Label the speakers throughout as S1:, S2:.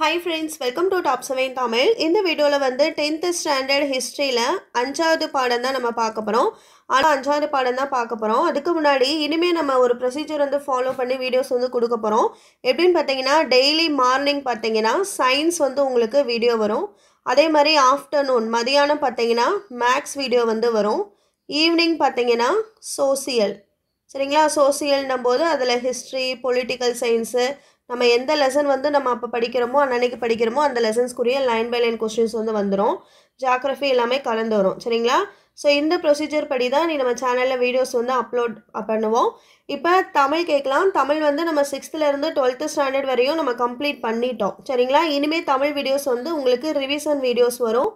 S1: Hi friends, welcome to Top 7 Tamil. இந்த வீடியோல வந்து 10th ஸ்டாண்டர்ட் ஹிஸ்டரியில 5வது பாடம் தான் நம்ம பார்க்க போறோம். ஆனா 5வது பாடம் தான் பார்க்க போறோம். அதுக்கு முன்னாடி இனிமே நம்ம ஒரு ப்ரொசீஜர் வந்து ஃபாலோ பண்ணி வீடியோஸ் வந்து கொடுக்க போறோம். எப்படின்னு பார்த்தீங்கன்னா டெய்லி மார்னிங் பார்த்தீங்கன்னா சயின்ஸ் வந்து உங்களுக்கு வீடியோ வரும். அதே மாதிரி ஆஃப்டர்நூன் மதியானம் பார்த்தீங்கன்னா மேக்ஸ் வீடியோ வந்து வரும். ஈவினிங் பார்த்தீங்கன்னா சோசியல் சரிங்களா சோசியல்னும் போது அதில் ஹிஸ்ட்ரி பொலிட்டிக்கல் சயின்ஸு நம்ம எந்த லெசன் வந்து நம்ம அப்போ படிக்கிறோமோ அன்னைக்கு படிக்கிறோமோ அந்த லெசன்ஸ்க்குரிய லைன் பை லைன் கொஸ்டின்ஸ் வந்து வந்துடும். ஜியாகிரஃபி எல்லாமே கலந்து வரும் சரிங்களா. ஸோ இந்த ப்ரொசீஜர் படி தான் நீ நம்ம சேனலில் வீடியோஸ் வந்து அப்லோட் பண்ணுவோம். இப்போ தமிழ் கேட்கலாம். தமிழ் வந்து நம்ம 6th-லேருந்து 12th ஸ்டாண்டர்ட் வரையும் நம்ம கம்ப்ளீட் பண்ணிட்டோம் சரிங்களா. இனிமேல் தமிழ் வீடியோஸ் வந்து உங்களுக்கு ரிவிஷன் வீடியோஸ் வரும்,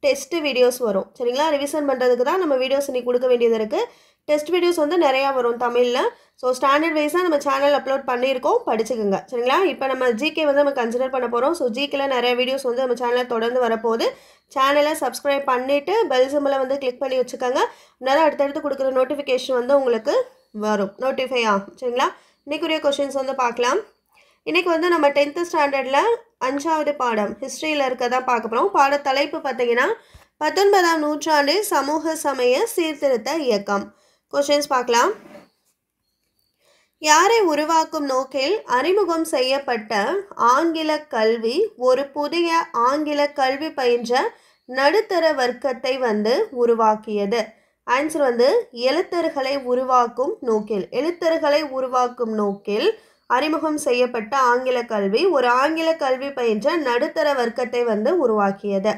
S1: டெஸ்ட் வீடியோஸ் வரும் சரிங்களா. ரிவிஷன் பண்ணுறதுக்கு தான் நம்ம வீடியோஸ் இன்னைக்கு கொடுக்க வேண்டியது இருக்குது. டெஸ்ட் வீடியோஸ் வந்து நிறையா வரும் தமிழில். ஸோ ஸ்டாண்டர்ட் வைஸாக நம்ம சேனல் அப்லோட் பண்ணியிருக்கோம், படிச்சுக்கோங்க சரிங்களா. இப்போ நம்ம ஜிகே வந்து நம்ம கன்சிடர் பண்ண போகிறோம். ஸோ ஜிகேல நிறைய வீடியோஸ் வந்து நம்ம சேனலில் தொடர்ந்து வரப்போகுது. சேனலை சப்ஸ்கிரைப் பண்ணிவிட்டு பெல் சிம்பிளை வந்து கிளிக் பண்ணி வச்சுக்கோங்க. அதனால் அடுத்தடுத்து கொடுக்குற நோட்டிஃபிகேஷன் வந்து உங்களுக்கு வரும், நோட்டிஃபை ஆகும் சரிங்களா. இன்றைக்குரிய கொஷின்ஸ் வந்து பார்க்கலாம். இன்றைக்கி வந்து நம்ம 10th ஸ்டாண்டர்டில் 5வது பாடம் ஹிஸ்ட்ரியில் இருக்கதான் பார்க்க போகிறோம். பாட தலைப்பு பார்த்தீங்கன்னா 19ஆம் நூற்றாண்டு சமூக சமய சீர்திருத்த இயக்கம். கொஷின்ஸ் பார்க்கலாம். யாரை உருவாக்கும் நோக்கில் அறிமுகம் செய்யப்பட்ட ஆங்கில கல்வி ஒரு புதிய ஆங்கில கல்வி பயின்ற நடுத்தர வர்க்கத்தை வந்து உருவாக்கியது? ஆன்சர் வந்து எழுத்தர்களை உருவாக்கும் நோக்கில். எழுத்தர்களை உருவாக்கும் நோக்கில் அறிமுகம் செய்யப்பட்ட ஆங்கில கல்வி ஒரு ஆங்கில கல்வி பயின்ற நடுத்தர வர்க்கத்தை வந்து உருவாக்கியது.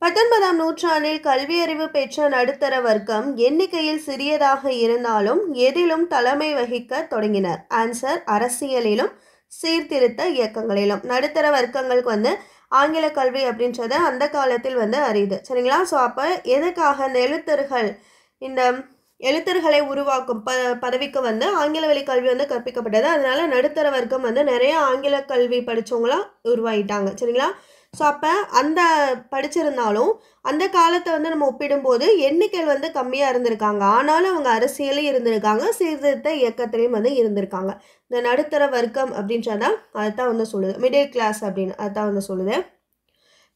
S1: 19ஆம் நூற்றாண்டில் கல்வியறிவு பெற்ற நடுத்தர வர்க்கம் எண்ணிக்கையில் சிறியதாக இருந்தாலும் எதிலும் தலைமை வகிக்க தொடங்கினர். ஆன்சர் அரசியலிலும் சீர்திருத்த இயக்கங்களிலும். நடுத்தர வர்க்கங்களுக்கு வந்து ஆங்கில கல்வி அப்படின்றத அந்த காலத்தில் வந்து அரியுது சரிங்களா. ஸோ அப்போ எதுக்காக அந்த இந்த எழுத்தர்களை உருவாக்கும் பதவிக்கு வந்து ஆங்கில வழி கல்வி வந்து கற்பிக்கப்பட்டது. அதனால நடுத்தர வர்க்கம் வந்து நிறைய ஆங்கில கல்வி படித்தவங்களாம் உருவாகிட்டாங்க சரிங்களா. ஸோ அப்போ அந்த படிச்சிருந்தாலும் அந்த காலத்தை வந்து நம்ம ஒப்பிடும்போது எண்ணிக்கையில் வந்து கம்மியாக இருந்திருக்காங்க. ஆனாலும் அவங்க அரசியலையும் இருந்திருக்காங்க, சீர்திருத்த இயக்கத்திலையும் வந்து இருந்திருக்காங்க. இந்த நடுத்தர வர்க்கம் அப்படின்றதான் அதுதான் வந்து சொல்லுது, மிடில் கிளாஸ் அப்படின்னு அதுதான் வந்து சொல்லுது.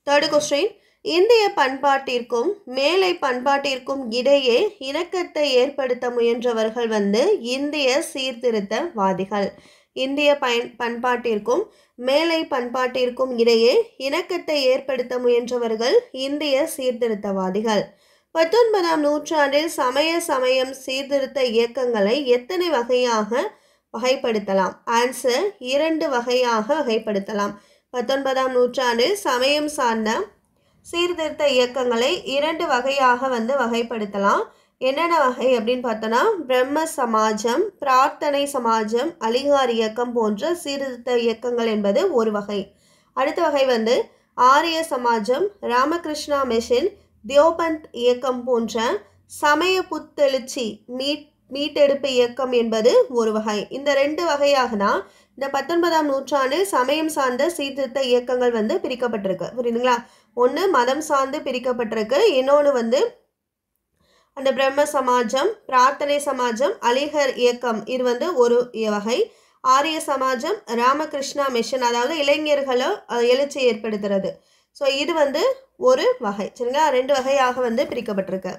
S1: தேர்டு கொஸ்டின், இந்திய பண்பாட்டிற்கும் மேலை பண்பாட்டிற்கும் இடையே இணக்கத்தை ஏற்படுத்த முயன்றவர்கள் வந்து இந்திய சீர்திருத்தவாதிகள். இந்திய பண்பாட்டிற்கும் மேலை பண்பாட்டிற்கும் இடையே இணக்கத்தை ஏற்படுத்த முயன்றவர்கள் இந்திய சீர்திருத்தவாதிகள். 19ஆம் நூற்றாண்டில் சமயம் சீர்திருத்த இயக்கங்களை எத்தனை வகையாக வகைப்படுத்தலாம்? ஆன்சர் 2 வகையாக வகைப்படுத்தலாம். 19ஆம் நூற்றாண்டில் சமயம் சார்ந்த சீர்திருத்த இயக்கங்களை 2 வகையாக வந்து வகைப்படுத்தலாம். என்னென்ன வகை அப்படின்னு பார்த்தோன்னா பிரம்ம சமாஜம், பிரார்த்தனை சமாஜம், அலிகார் இயக்கம் போன்ற சீர்திருத்த இயக்கங்கள் என்பது ஒரு வகை. அடுத்த வகை வந்து ஆரிய சமாஜம், ராமகிருஷ்ணா மிஷன், தியோபந்த் இயக்கம் போன்ற சமய புத்தெழுச்சி மீட்டெடுப்பு இயக்கம் என்பது ஒரு வகை. இந்த 2 வகையாக தான் இந்த 19ஆம் நூற்றாண்டில் சமயம் சார்ந்த சீர்திருத்த இயக்கங்கள் வந்து பிரிக்கப்பட்டிருக்கு. புரியுதுங்களா? ஒன்று மதம் சார்ந்து பிரிக்கப்பட்டிருக்கு, இன்னொன்று வந்து அந்த பிரம்ம சமாஜம், பிரார்த்தனை சமாஜம், அலிகர் இயக்கம் இது வந்து ஒரு வகை. ஆரிய சமாஜம், ராமகிருஷ்ணா மிஷன் அதாவது இளைஞர்களை எழுச்சி ஏற்படுத்துறது. ஸோ இது வந்து ஒரு வகை சரிங்களா. 2 வகையாக வந்து பிரிக்கப்பட்டிருக்கு.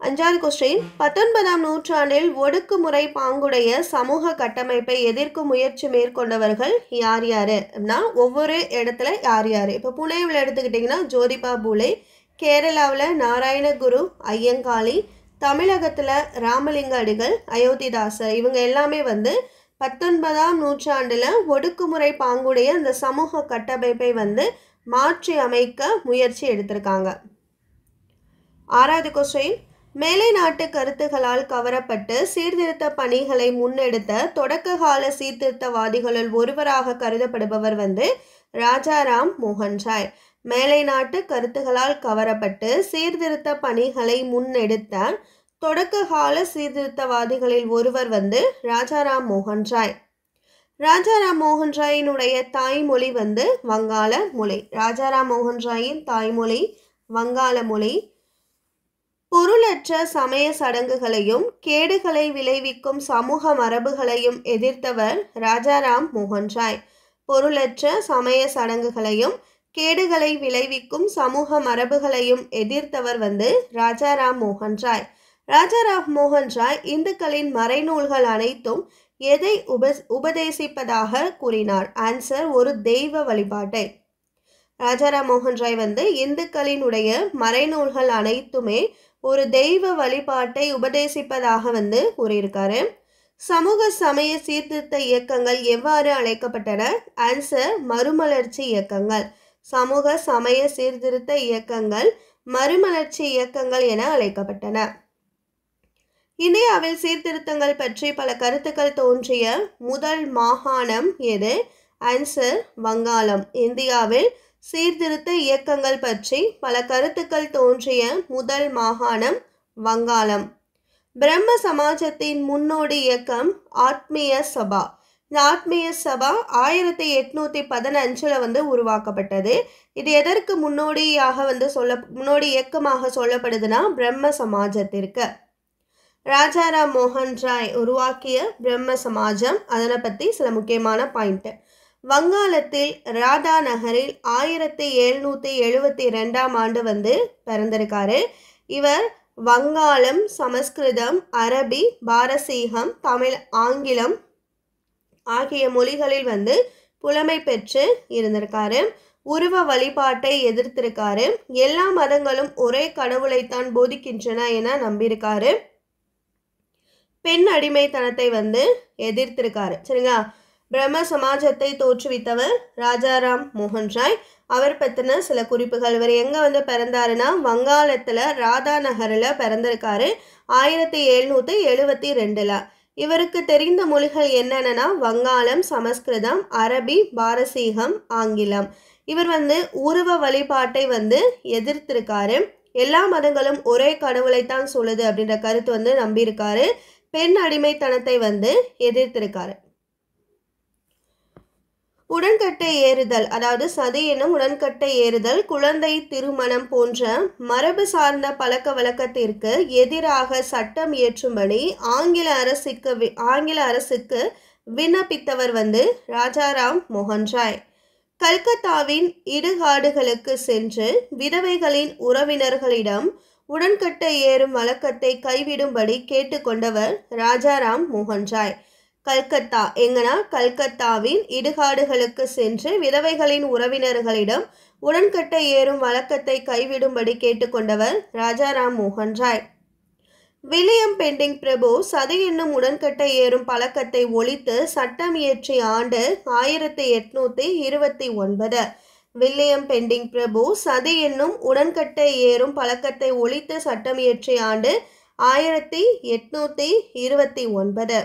S1: 5வது கொஸ்டின், 19ஆம் நூற்றாண்டில் ஒடுக்குமுறை பாங்குடைய சமூக கட்டமைப்பை எதிர்க்கும் முயற்சி மேற்கொண்டவர்கள் யார் யார் அப்படின்னா ஒவ்வொரு இடத்துல யார் யார். இப்போ புனேவில் எடுத்துக்கிட்டிங்கன்னா ஜோதிபா பூலே, கேரளாவில் நாராயணகுரு ஐயங்காளி, தமிழகத்தில் ராமலிங்க அடிகள், அயோத்திதாசர் இவங்க எல்லாமே வந்து 19ஆம் நூற்றாண்டில் ஒடுக்குமுறை பாங்குடைய இந்த சமூக கட்டமைப்பை வந்து மாற்றி அமைக்க முயற்சி எடுத்திருக்காங்க. 6வது கொஸ்டின், மேலை நாட்டு கருத்துகளால் கவரப்பட்டு சீர்திருத்த பணிகளை முன்னெடுத்த தொடக்க கால சீர்திருத்தவாதிகளுள் ஒருவராக கருதப்படுபவர் வந்து ராஜாராம் மோகன் ராய். மேலை நாட்டு கருத்துகளால் கவரப்பட்டு சீர்திருத்த பணிகளை முன்னெடுத்த தொடக்க கால சீர்திருத்தவாதிகளில் ஒருவர் வந்து ராஜாராம் மோகன் ராய். ராஜாராம் மோகன் ராயினுடைய தாய்மொழி வந்து வங்காள மொழி. ராஜாராம் மோகன் ராயின் தாய்மொழி வங்காள மொழி. பொருளற்ற சமய சடங்குகளையும் கேடுகளை விளைவிக்கும் சமூக மரபுகளையும் எதிர்த்தவர் ராஜாராம் மோகன் ராய். பொருளற்ற சமய சடங்குகளையும் கேடுகளை விளைவிக்கும் சமூக மரபுகளையும் எதிர்த்தவர் ராஜாராம் மோகன் ராய். ராஜாராம் மோகன் ராய் இந்துக்களின் மறைநூல்கள் அனைத்தும் எதை உபதேசிப்பதாக கூறினார்? ஆன்சர், ஒரு தெய்வ வழிபாட்டை. ராஜாராம் மோகன் ராய் இந்துக்களினுடைய மறைநூல்கள் அனைத்துமே ஒரு தெய்வ வழிபாட்டை உபதேசிப்பதாக கூறியிருக்காரு. சமூக சமய சீர்திருத்த இயக்கங்கள் எவ்வாறு அழைக்கப்பட்டன? ஆன்சர், மறுமலர்ச்சி இயக்கங்கள். சமூக சமய சீர்திருத்த இயக்கங்கள் மறுமலர்ச்சி இயக்கங்கள் என அழைக்கப்பட்டன. இந்தியாவில் சீர்திருத்தங்கள் பற்றி பல கருத்துக்கள் தோன்றிய முதல் மாகாணம் எது? ஆன்சர், வங்காளம். இந்தியாவில் சீர்திருத்த இயக்கங்கள் பற்றி பல கருத்துக்கள் தோன்றிய முதல் மாகாணம் வங்காளம். பிரம்ம சமாஜத்தின் முன்னோடி இயக்கம் ஆத்மீய சபா. இந்த ஆத்மீய சபா 1815 உருவாக்கப்பட்டது. இது எதற்கு முன்னோடி இயக்கமாக சொல்லப்படுதுன்னா பிரம்ம சமாஜத்திற்கு. ராஜாராம் மோகன் ராய் உருவாக்கிய பிரம்ம சமாஜம், அதனை பற்றி சில முக்கியமான பாயிண்ட். வங்காளத்தில் ராதா நகரில் 1772ஆம் ஆண்டு பிறந்திருக்காரு. இவர் வங்காளம், சமஸ்கிருதம், அரபி, பாரசீகம், தமிழ், ஆங்கிலம் ஆகிய மொழிகளில் புலமை பெற்று இருந்திருக்காரு. உருவ வழிபாட்டை எதிர்த்திருக்காரு. எல்லா மதங்களும் ஒரே கடவுளைத்தான் போதிக்கின்றன என நம்பியிருக்காரு. பெண் அடிமைத்தனத்தை எதிர்த்திருக்காரு. சரிங்களா? பிரம்ம சமாஜத்தை தோற்றுவித்தவர் ராஜாராம் மோகன் ராய். அவர் பற்றின சில குறிப்புகள். இவர் எங்கே பிறந்தாருன்னா வங்காளத்தில் ராதா நகரில் பிறந்திருக்காரு 1772. இவருக்கு தெரிந்த மொழிகள் என்னென்னா வங்காளம், சமஸ்கிருதம், அரபி, பாரசீகம், ஆங்கிலம். இவர் உருவ வழிபாட்டை எதிர்த்திருக்காரு. எல்லா மதங்களும் ஒரே கடவுளைத்தான் சொல்லுது அப்படின்ற கருத்து நம்பியிருக்காரு. பெண் அடிமைத்தனத்தை எதிர்த்திருக்காரு. உடன்கட்டை ஏறுதல், அதாவது சதி என்னும் உடன்கட்டை ஏறுதல், குழந்தை திருமணம் போன்ற மரபு சார்ந்த பழக்க வழக்கத்திற்கு எதிராக சட்டம் இயற்றும்படி ஆங்கில அரசுக்கு விண்ணப்பித்தவர் ராஜாராம் மோகன் ராய். கல்கத்தாவின் இடுகாடுகளுக்கு சென்று விதவைகளின் உறவினர்களிடம் உடன்கட்டை ஏறும் வழக்கத்தை கைவிடும்படி கேட்டுக்கொண்டவர் ராஜாராம் மோகன் ராய். கல்கத்தா எங்கன்னா கல்கத்தாவின் இடுகாடுகளுக்கு சென்று விதவைகளின் உறவினர்களிடம் உடன்கட்டை ஏறும் வழக்கத்தை கைவிடும்படி கேட்டுக்கொண்டவர் ராஜாராம் மோகன் ராய். வில்லியம் பெண்டிங் பிரபு சதி என்னும் உடன்கட்டை ஏறும் பழக்கத்தை ஒழித்து சட்டம் இயற்றிய ஆண்டு 1829. வில்லியம் பெண்டிங் பிரபு சதி என்னும் உடன்கட்டை ஏறும் பழக்கத்தை ஒழித்து சட்டம் இயற்றிய ஆண்டு 1829.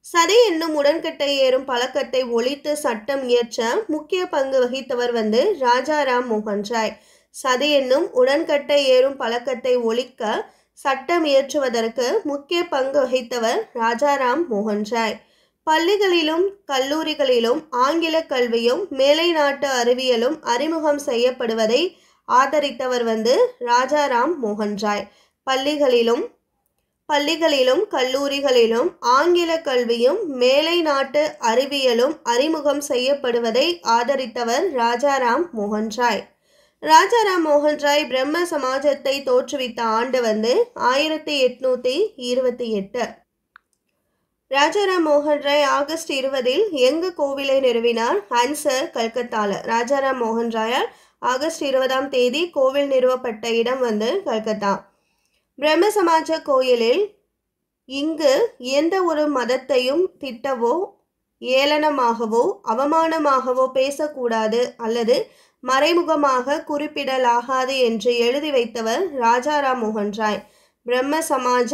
S1: சதி என்னும் உடன்கட்டை ஏறும் பழக்கத்தை ஒழித்து சட்டம் இயற்ற முக்கிய பங்கு வகித்தவர் ராஜாராம் மோகன் ராய். சதி என்னும் உடன்கட்டை ஏறும் பழக்கத்தை ஒழிக்க சட்டம் இயற்றுவதற்கு முக்கிய பங்கு வகித்தவர் ராஜாராம் மோகன் ராய். பள்ளிகளிலும் கல்லூரிகளிலும் ஆங்கில கல்வியும் மேலை நாட்டு அறிவியலும் அறிமுகம் செய்யப்படுவதை ஆதரித்தவர் ராஜாராம் மோகன் ராய். பள்ளிகளிலும் கல்லூரிகளிலும் ஆங்கில கல்வியும் மேலை நாட்டு அறிவியலும் அறிமுகம் செய்யப்படுவதை ஆதரித்தவர் ராஜாராம் மோகன் ராய். ராஜாராம் மோகன் ராய் பிரம்ம சமாஜத்தை தோற்றுவித்த ஆண்டு 1828. ராஜாராம் மோகன் ராய் ஆகஸ்ட் 20 எங்கு கோவிலை நிறுவினார்? ஆன்சர், கல்கத்தால. ராஜாராம் மோகன் ராயால் ஆகஸ்ட் 20ஆம் தேதி கோவில் நிறுவப்பட்ட இடம் கல்கத்தா. பிரம்ம சமாஜ கோயிலில் இங்கு எந்த ஒரு மதத்தையும் திட்டவோ ஏளனமாகவோ அவமானமாகவோ பேசக்கூடாது அல்லது மறைமுகமாக குறிப்பிடலாகாது என்று எழுதி வைத்தவர் ராஜாராம் மோகன் ராய். பிரம்ம சமாஜ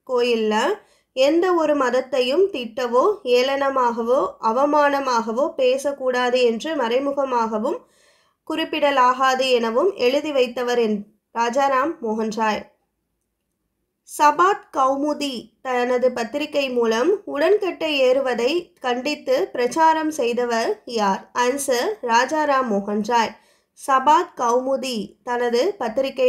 S1: கோயிலில் எந்த ஒரு மதத்தையும் திட்டவோ ஏளனமாகவோ அவமானமாகவோ பேசக்கூடாது என்று மறைமுகமாகவும் குறிப்பிடலாகாது எனவும் எழுதி வைத்தவர் ராஜாராம் மோகன் ராய். சபாத் கௌமுதி தனது பத்திரிகை மூலம் உடன்கட்டை ஏறுவதை கண்டித்து பிரச்சாரம் செய்தவர் யார்? ஆன்சர், ராஜாராம் மோகன் ராய். சபாத் கௌமுதி தனது பத்திரிகை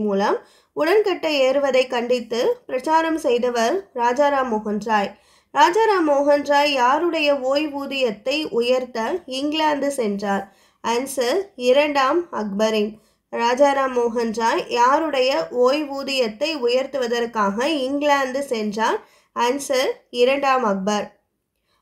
S1: மூலம் உடன்கட்டை ஏறுவதை கண்டித்து பிரச்சாரம் செய்தவர் ராஜாராம் மோகன் ராய். ராஜாராம் மோகன் ராய் யாருடைய ஓய்வூதியத்தை உயர்த்த இங்கிலாந்து சென்றார்? ஆன்சர், இரண்டாம் அக்பரின். ராஜாராம் மோகன் ராய் யாருடைய ஓய்வூதியத்தை உயர்த்துவதற்காக இங்கிலாந்து சென்றார்? ஆன்சர், இரண்டாம் அக்பர்.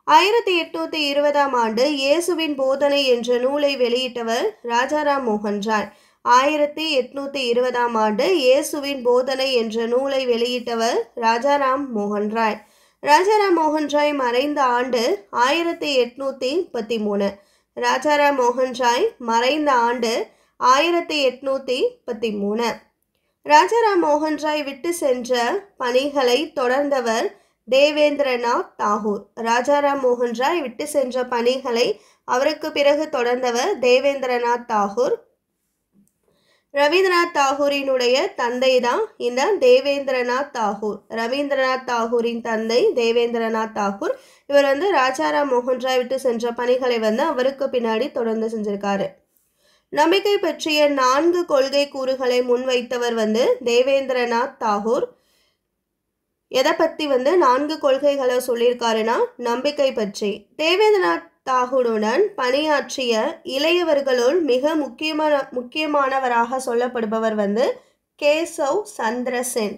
S1: 1820ஆம் ஆண்டு இயேசுவின் போதனை என்ற நூலை வெளியிட்டவர் ராஜாராம் மோகன் ராய். 1820ஆம் ஆண்டு இயேசுவின் போதனை என்ற நூலை வெளியிட்டவர் ராஜாராம் மோகன் ராய். ராஜாராம் மோகன் ராய் மறைந்த ஆண்டு 1833. ராஜாராம் மோகன் ராய் மறைந்த ஆண்டு 1833. ராஜாராம் மோகன் ராய் விட்டு சென்ற பணிகளை தொடர்ந்தவர் தேவேந்திரநாத் தாகூர். ராஜாராம் மோகன் ராய் விட்டு சென்ற பணிகளை அவருக்கு பிறகு தொடர்ந்தவர் தேவேந்திரநாத் தாகூர். ரவீந்திரநாத் தாகூரினுடைய தந்தை தான் இந்த தேவேந்திரநாத் தாகூர். ரவீந்திரநாத் தாகூரின் தந்தை தேவேந்திரநாத் தாகூர். இவர் ராஜாராம் மோகன் ராய் விட்டு சென்ற பணிகளை அவருக்கு பின்னாடி தொடர்ந்து செஞ்சிருக்காரு. நம்பிக்கை பற்றிய 4 கொள்கை கூறுகளை முன்வைத்தவர் தேவேந்திரநாத் தாகூர். எதை பற்றி 4 கொள்கைகளை சொல்லியிருக்காருன்னா நம்பிக்கை பற்றி. தேவேந்திரநாத் தாகூருடன் பணியாற்றிய இளையவர்களுள் மிக முக்கியமானவராக சொல்லப்படுபவர் கேசவ் சந்திர சென்.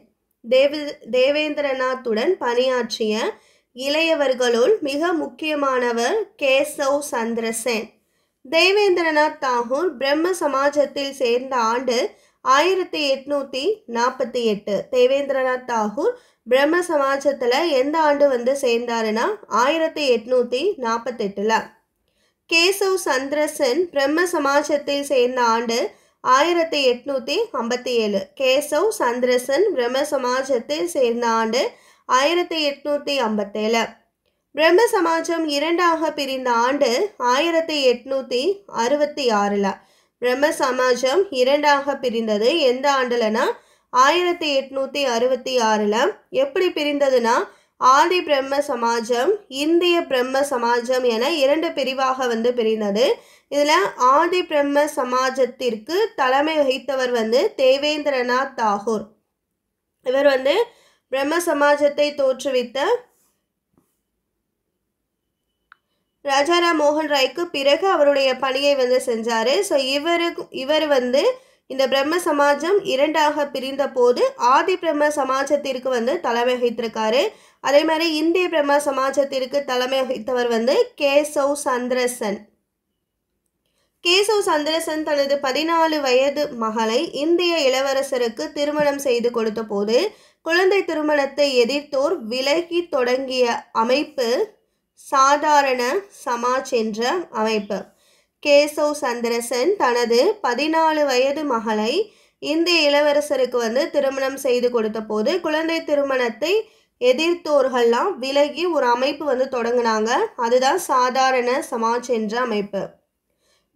S1: தேவேந்திரநாத்துடன் பணியாற்றிய இளையவர்களுள் மிக முக்கியமானவர் கேசவ் சந்திர சென். தேவேந்திரநாத் தாகூர் பிரம்ம சமாஜத்தில் சேர்ந்த ஆண்டு 1848. தேவேந்திரநாத் தாகூர் பிரம்ம சமாஜத்தில் எந்த ஆண்டு சேர்ந்தாருன்னா 1848. கேசவ் சந்திர சென் பிரம்ம சமாஜத்தில் சேர்ந்த ஆண்டு 1857. கேசவ் சந்திர சென் பிரம்ம சமாஜத்தில் சேர்ந்த ஆண்டு 1857. பிரம்ம சமாஜம் 2ஆக பிரிந்த ஆண்டு 1866. பிரம்ம சமாஜம் 2ஆக பிரிந்தது எந்த ஆண்டுலனா 1866. எப்படி பிரிந்ததுன்னா ஆதி பிரம்ம சமாஜம், இந்திய பிரம்ம சமாஜம் என 2 பிரிவாக பிரிந்தது. இதில் ஆதி பிரம்ம சமாஜத்திற்கு தலைமை வகித்தவர் தேவேந்திரநாத் தாகூர். இவர் பிரம்ம சமாஜத்தை தோற்றுவித்த ராஜாராம் மோகன் ராய்க்கு பிறகு அவருடைய பணியை செஞ்சார். ஸோ இவர் இந்த பிரம்ம சமாஜம் 2ஆக பிரிந்த போது ஆதி பிரம்ம சமாஜத்திற்கு தலைமை வகித்திருக்காரு. அதே மாதிரி இந்திய பிரம்ம சமாஜத்திற்கு தலைமை வகித்தவர் கேசவ் சந்திர சென். கேசவ் சந்திர சென் தனது 14 வயது மகளை இந்திய இளவரசருக்கு திருமணம் செய்து கொடுத்த போது குழந்தை திருமணத்தை எதிர்த்தோர் விலகி தொடங்கிய அமைப்பு சாதாரண சமாஜ் என்ற அமைப்பு. கேசவ் சந்திர சென் தனது 14 வயது மகளை இந்திய இளவரசருக்கு திருமணம் செய்து கொடுத்த போது குழந்தை திருமணத்தை எதிர்த்தோர்கள்லாம் விலகி ஒரு அமைப்பு தொடங்கினாங்க. அதுதான் சாதாரண சமாஜ் என்ற அமைப்பு.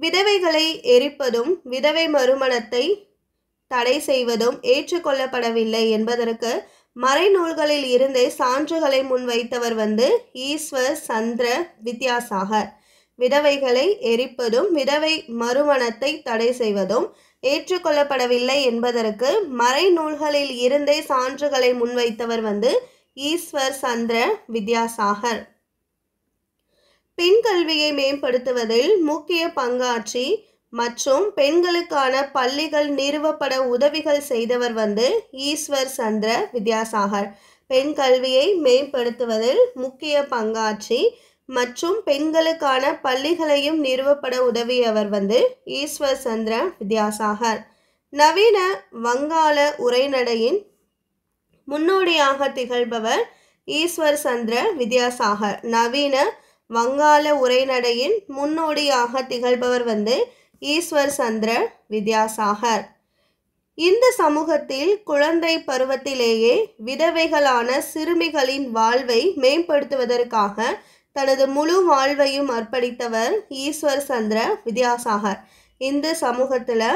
S1: விதவைகளை எரிப்பதும் விதவை மறுமணத்தை தடை செய்வதும் ஏற்றுக்கொள்ளப்படவில்லை என்பதற்கு மறைநூல்களில் இருந்தே சான்றுகளை முன்வைத்தவர் ஈஸ்வர் சந்திர வித்யாசாகர். விதவைகளை எரிப்பதும் விதவை மறுமணத்தை தடை செய்வதும் ஏற்றுக்கொள்ளப்படவில்லை என்பதற்கு மறைநூல்களில் இருந்தே சான்றுகளை முன்வைத்தவர் ஈஸ்வர் சந்திர வித்யாசாகர். பெண் கல்வியை மேம்படுத்துவதில் முக்கிய பங்காற்றி மற்றும் பெண்களுக்கான பள்ளிகள் நிறுவப்பட உதவிகள் செய்தவர் ஈஸ்வர் சந்திர வித்யாசாகர். பெண் கல்வியை மேம்படுத்துவதில் முக்கிய பங்காற்றி மற்றும் பெண்களுக்கான பள்ளிகளையும் நிறுவப்பட உதவியவர் ஈஸ்வர் சந்திர வித்யாசாகர். நவீன வங்காள உரைநடையின் முன்னோடியாக திகழ்பவர் ஈஸ்வர் சந்திர வித்யாசாகர். நவீன வங்காள உரைநடையின் முன்னோடியாக திகழ்பவர் ஈஸ்வர் சந்திர வித்யாசாகர். இந்த சமூகத்தில் குழந்தை பருவத்திலேயே விதவைகளான சிறுமிகளின் வாழ்வை மேம்படுத்துவதற்காக தனது முழு வாழ்வையும் அர்ப்பணித்தவர் ஈஸ்வர் சந்திர வித்யாசாகர். இந்த சமூகத்தில்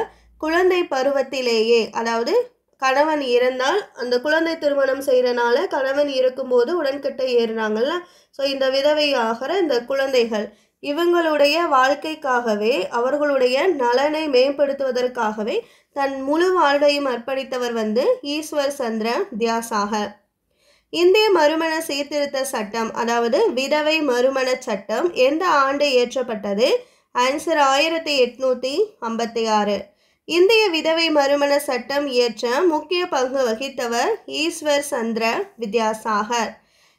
S1: குழந்தை பருவத்திலேயே, அதாவது கணவன் இறந்தால் அந்த குழந்தை திருமணம் செய்கிறனால கணவன் இருக்கும்போது உடன்கட்டை ஏறுனாங்கல்ல, ஸோ இந்த விதவை ஆகிற இந்த குழந்தைகள் இவங்களுடைய வாழ்க்கைக்காகவே, அவர்களுடைய நலனை மேம்படுத்துவதற்காகவே தன் முழு வாழ்வையும் அர்ப்பணித்தவர் வந்து ஈஸ்வர் சந்திர வித்யாசாகர். இந்திய மறுமண சீர்திருத்த சட்டம், அதாவது விதவை மறுமண சட்டம் எந்த ஆண்டு இயற்றப்பட்டது? ஆன்சர் 1856. இந்திய விதவை மறுமண சட்டம் இயற்ற முக்கிய பங்கு வகித்தவர் ஈஸ்வர் சந்திர வித்யாசாகர்.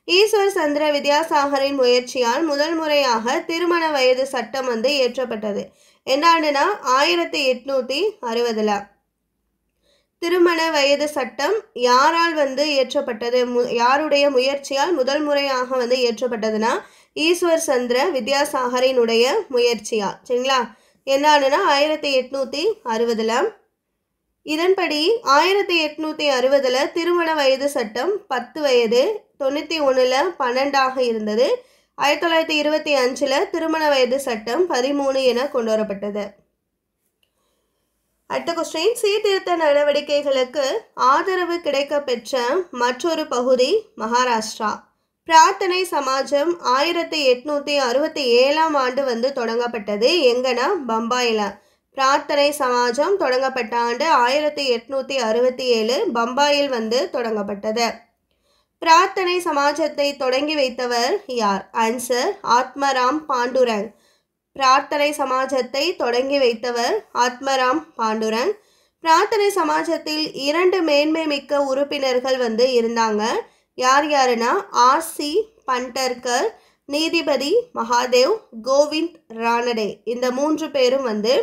S1: ஈஸ்வர் சந்திர வித்யாசாகரின் முயற்சியால் முதல் முறையாக திருமண வயது சட்டம் வந்து இயற்றப்பட்டது. எந்த ஆண்டுனா 1860. திருமண வயது சட்டம் யாரால் வந்து இயற்றப்பட்டது? யாருடைய முயற்சியால் முதல் முறையாக வந்து இயற்றப்பட்டதுன்னா ஈஸ்வர் சந்திர வித்யாசாகரினுடைய முயற்சியால். சரிங்களா? எந்த ஆண்டுனா 1860. இதன்படி 1860 திருமண வயது சட்டம் 10 வயது, 91 12 இருந்தது. 1925 திருமண வயது சட்டம் 13 என கொண்டு வரப்பட்டது. அடுத்த கொஸ்டின், சீர்திருத்த நடவடிக்கைகளுக்கு ஆதரவு கிடைக்க பெற்ற மற்றொரு பகுதி மகாராஷ்டிரா. பிரார்த்தனை சமாஜம் 1867 ஆண்டு வந்து தொடங்கப்பட்டது. எங்கன்னா பம்பாயில். பிரார்த்தனை சமாஜம் தொடங்கப்பட்ட ஆண்டு 1867 பம்பாயில் வந்து தொடங்கப்பட்டது. பிரார்த்தனை சமாஜத்தை தொடங்கி வைத்தவர் யார்? ஆன்சர் ஆத்மராம் பாண்டுரங். பிரார்த்தனை சமாஜத்தை தொடங்கி வைத்தவர் ஆத்மராம் பாண்டுரங். பிரார்த்தனை சமாஜத்தில் 2 மேன்மை மிக்க உறுப்பினர்கள் வந்து இருந்தாங்க. யார் யாருன்னா ஆர்சி பண்டர்கர், நீதிபதி மகாதேவ், கோவிந்த் ரானடே. இந்த 3 பேரும் வந்து